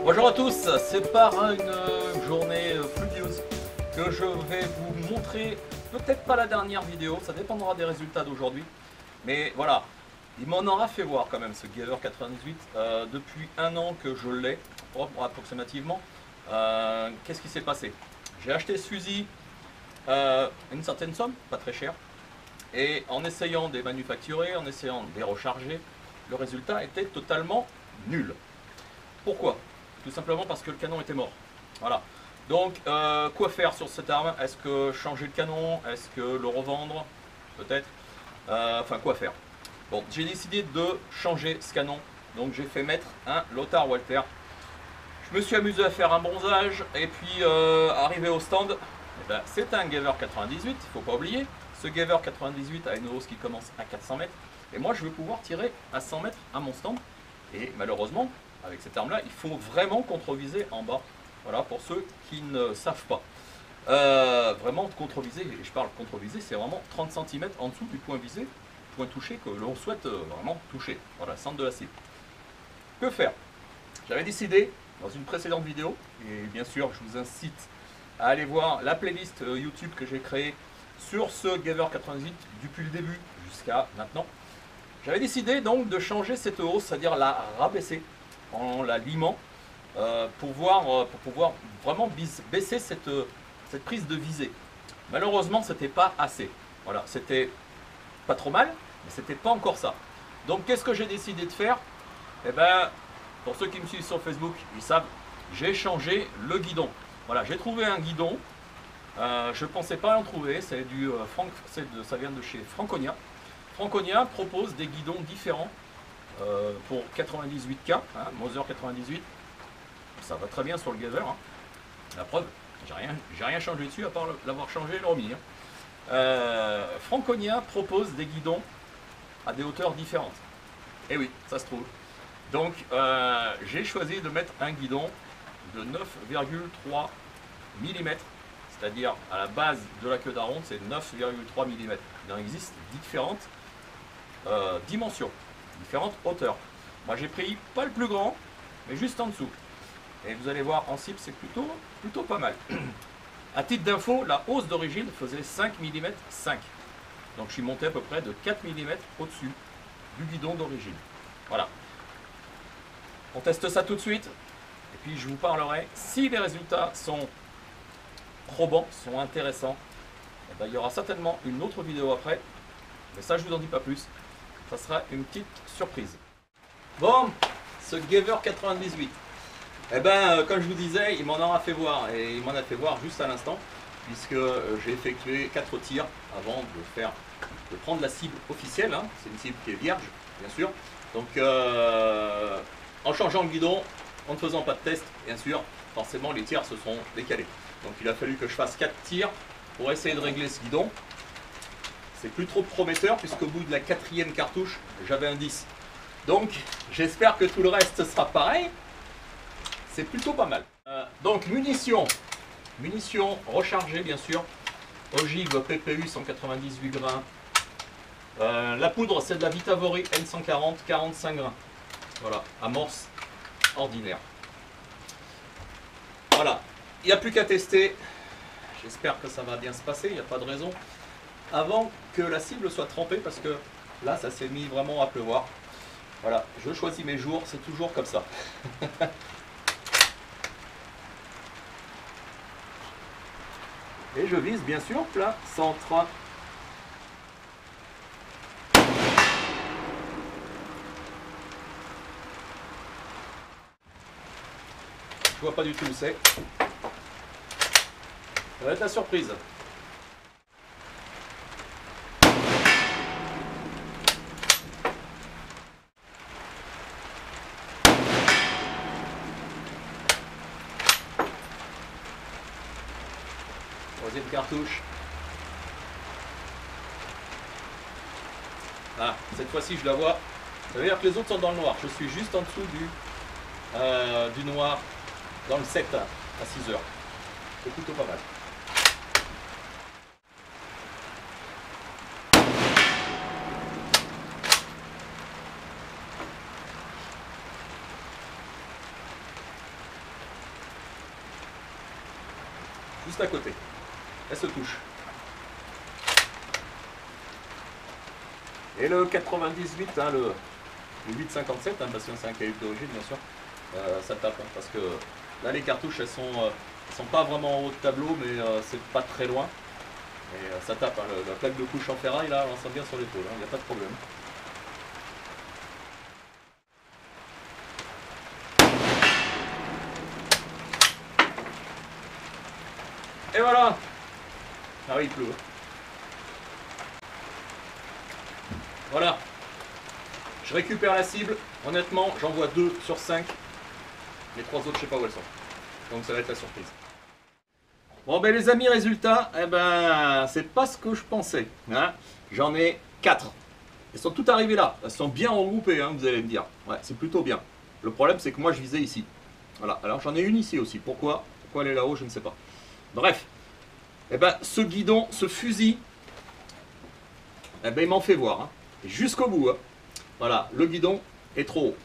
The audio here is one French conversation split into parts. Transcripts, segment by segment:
Bonjour à tous, c'est par une journée pluvieuse que je vais vous montrer, peut-être pas la dernière vidéo, ça dépendra des résultats d'aujourd'hui, mais voilà, il m'en aura fait voir quand même ce Gaver 98, depuis un an que je l'ai, approximativement. Qu'est-ce qui s'est passé? J'ai acheté ce fusil une certaine somme, pas très cher, et en essayant de les manufacturer, en essayant de les recharger, le résultat était totalement nul. Pourquoi? Tout simplement parce que le canon était mort. Voilà. Donc, quoi faire sur cette arme? Est-ce que changer le canon? Est-ce que le revendre? Peut-être. Enfin, quoi faire? Bon, j'ai décidé de changer ce canon. Donc, j'ai fait mettre un Lothar Walther. Je me suis amusé à faire un bronzage. Et puis, arrivé au stand, eh ben, c'est un Gaver 98, il ne faut pas oublier. Ce Gaver 98 a une hausse qui commence à 400 mètres. Et moi, je vais pouvoir tirer à 100 mètres à mon stand. Et malheureusement, avec cette arme-là, il faut vraiment contre-viser en bas. Voilà, pour ceux qui ne savent pas. Vraiment contre-viser, et je parle contre-viser, c'est vraiment 30 cm en dessous du point visé, point touché que l'on souhaite vraiment toucher. Voilà, centre de la cible. Que faire? J'avais décidé, dans une précédente vidéo, et bien sûr, je vous incite à aller voir la playlist YouTube que j'ai créée sur ce Gaver 98 depuis le début jusqu'à maintenant. J'avais décidé donc de changer cette hausse, c'est-à-dire la rabaisser en la limant pour pouvoir vraiment baisser cette prise de visée. Malheureusement, c'était pas assez. Voilà, c'était pas trop mal, mais c'était pas encore ça. Donc, qu'est-ce que j'ai décidé de faire? Eh ben, pour ceux qui me suivent sur Facebook, ils savent, j'ai changé le guidon. Voilà, j'ai trouvé un guidon. Je pensais pas en trouver. C'est du ça vient de chez Franconia. Franconia propose des guidons différents pour 98K, hein, Moser 98. Ça va très bien sur le Gaver. Hein. La preuve, j'ai rien changé dessus à part l'avoir changé et le remis. Hein. Franconia propose des guidons à des hauteurs différentes. Et oui, ça se trouve. Donc, j'ai choisi de mettre un guidon de 9,3 mm, c'est-à-dire à la base de la queue d'aronde, c'est 9,3 mm. Il en existe différentes dimensions, différentes hauteurs. Moi, j'ai pris pas le plus grand, mais juste en dessous. Et vous allez voir, en cible, c'est plutôt pas mal. À titre d'info, la hausse d'origine faisait 5 mm 5. Donc je suis monté à peu près de 4 mm au-dessus du guidon d'origine. Voilà. On teste ça tout de suite. Et puis je vous parlerai, si les résultats sont probants, sont intéressants, eh ben, il y aura certainement une autre vidéo après. Mais ça, je vous en dis pas plus. Ça sera une petite surprise. Bon, ce Gaver 98. Eh ben, comme je vous disais, il m'en aura fait voir, et il m'en a fait voir juste à l'instant, puisque j'ai effectué 4 tirs avant de prendre la cible officielle. Hein. C'est une cible qui est vierge, bien sûr. Donc, en changeant le guidon, en ne faisant pas de test, bien sûr, forcément les tirs se sont décalés. Donc, il a fallu que je fasse 4 tirs pour essayer de régler ce guidon. C'est plus trop prometteur, puisqu'au bout de la 4e cartouche, j'avais un 10. Donc, j'espère que tout le reste sera pareil. C'est plutôt pas mal. Donc munitions rechargées bien sûr. Ogive PPU 198 grains. La poudre c'est de la Vitavori N140 45 grains. Voilà, amorce ordinaire. Voilà, il n'y a plus qu'à tester. J'espère que ça va bien se passer, il n'y a pas de raison. Avant que la cible soit trempée parce que là ça s'est mis vraiment à pleuvoir. Voilà, je choisis mes jours, c'est toujours comme ça. Et je vise bien sûr plein centre. Je vois pas du tout où c'est. Ça va être la surprise. Troisième cartouche. Ah, cette fois-ci je la vois. Ça veut dire que les autres sont dans le noir. Je suis juste en dessous du noir dans le 7 à 6 heures. C'est plutôt pas mal. juste à côté. Elle se touche. Et le 98, hein, le 857, hein, parce que c'est un caillou d'origine bien sûr, ça tape, hein, parce que là les cartouches elles sont pas vraiment en haut de tableau, mais c'est pas très loin. Et ça tape, hein, la plaque de couche en ferraille là, on sent bien sur l'épaule, il n'y a pas de problème. Et voilà. Ah oui, il pleut. Voilà. Je récupère la cible. Honnêtement, j'en vois 2 sur 5. Les 3 autres, je sais pas où elles sont. Donc ça va être la surprise. Bon ben les amis, résultat, eh ben c'est pas ce que je pensais. Hein. J'en ai 4. Elles sont toutes arrivées là. Elles sont bien regroupées, hein, vous allez me dire. Ouais, c'est plutôt bien. Le problème, c'est que moi, je visais ici. Voilà. Alors j'en ai une ici aussi. Pourquoi elle est là-haut, je ne sais pas. Bref. Eh ben, ce guidon, ce fusil, eh ben, il m'en fait voir, hein. Jusqu'au bout. Hein. Voilà, le guidon est trop haut.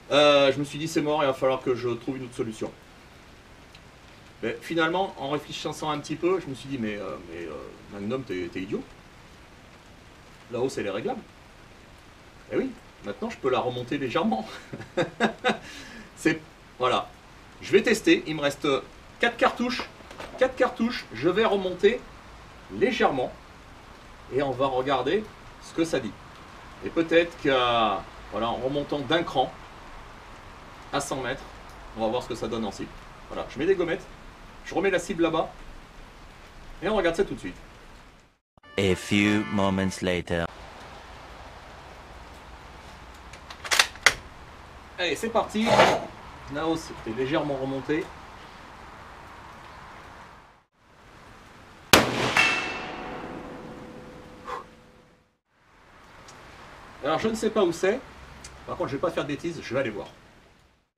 Je me suis dit, c'est mort, il va falloir que je trouve une autre solution. Mais finalement, en réfléchissant un petit peu, je me suis dit, mais Magnum, t'es idiot. Là-haut, c'est les réglables. Eh oui, maintenant, je peux la remonter légèrement. Voilà. Je vais tester, il me reste 4 cartouches. 4 cartouches, je vais remonter légèrement et on va regarder ce que ça dit. Et peut-être qu'en voilà, en remontant d'un cran à 100 mètres, on va voir ce que ça donne en cible. Voilà, je mets des gommettes, je remets la cible là-bas et on regarde ça tout de suite. A few moments later. Allez, c'est parti. Naos était légèrement remonté. Alors je ne sais pas où c'est, par contre je ne vais pas faire de bêtises, je vais aller voir.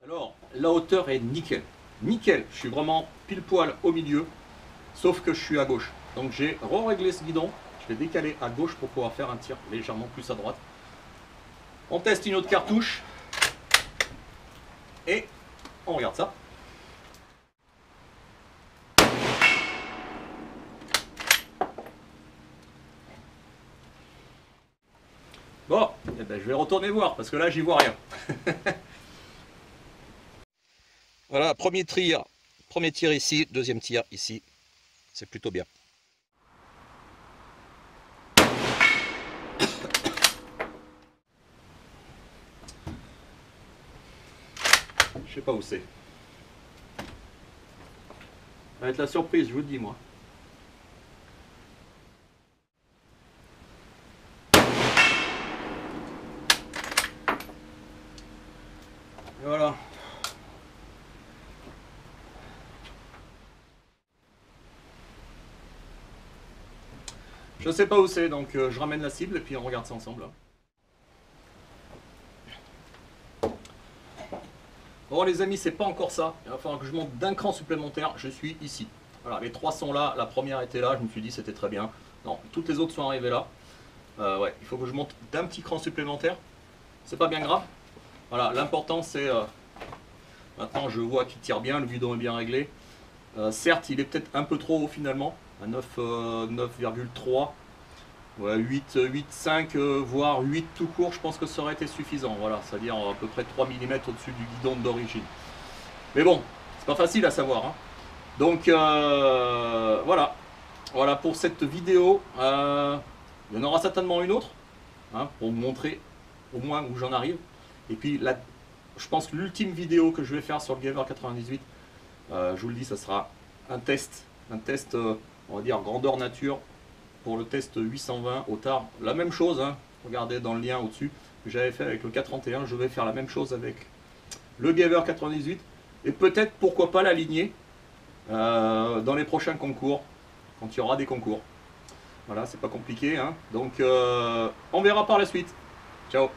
Alors la hauteur est nickel, nickel, je suis vraiment pile poil au milieu, sauf que je suis à gauche. Donc j'ai re-réglé ce guidon, je l'ai décalé à gauche pour pouvoir faire un tir légèrement plus à droite. On teste une autre cartouche, et on regarde ça. Bon, eh ben, je vais retourner voir parce que là j'y vois rien. Voilà, premier tir ici, deuxième tir ici, c'est plutôt bien. Je sais pas où c'est. Ça va être la surprise, je vous le dis moi. Et voilà. Je sais pas où c'est, donc je ramène la cible et puis on regarde ça ensemble. Bon les amis, c'est pas encore ça. Il va falloir que je monte d'un cran supplémentaire. Je suis ici. Voilà, les 3 sont là. La première était là. Je me suis dit c'était très bien. Non, toutes les autres sont arrivées là. Ouais, il faut que je monte d'un petit cran supplémentaire. C'est pas bien grave. Voilà, l'important c'est... maintenant je vois qu'il tire bien, le guidon est bien réglé. Certes, il est peut-être un peu trop haut finalement, à 9,3. Ouais, 8,5 voire 8 tout court, je pense que ça aurait été suffisant. Voilà, c'est-à-dire à peu près 3 mm au-dessus du guidon d'origine. Mais bon, c'est pas facile à savoir. Hein. Donc voilà. Voilà pour cette vidéo. Il y en aura certainement une autre, hein, pour vous montrer au moins où j'en arrive. Et puis là, je pense que l'ultime vidéo que je vais faire sur le Gaver 98, je vous le dis, ça sera un test, on va dire grandeur nature, pour le test 820 au tard. La même chose, hein, regardez dans le lien au-dessus, que j'avais fait avec le 431, je vais faire la même chose avec le Gaver 98, et peut-être, pourquoi pas, l'aligner dans les prochains concours, quand il y aura des concours. Voilà, c'est pas compliqué, hein. Donc on verra par la suite. Ciao.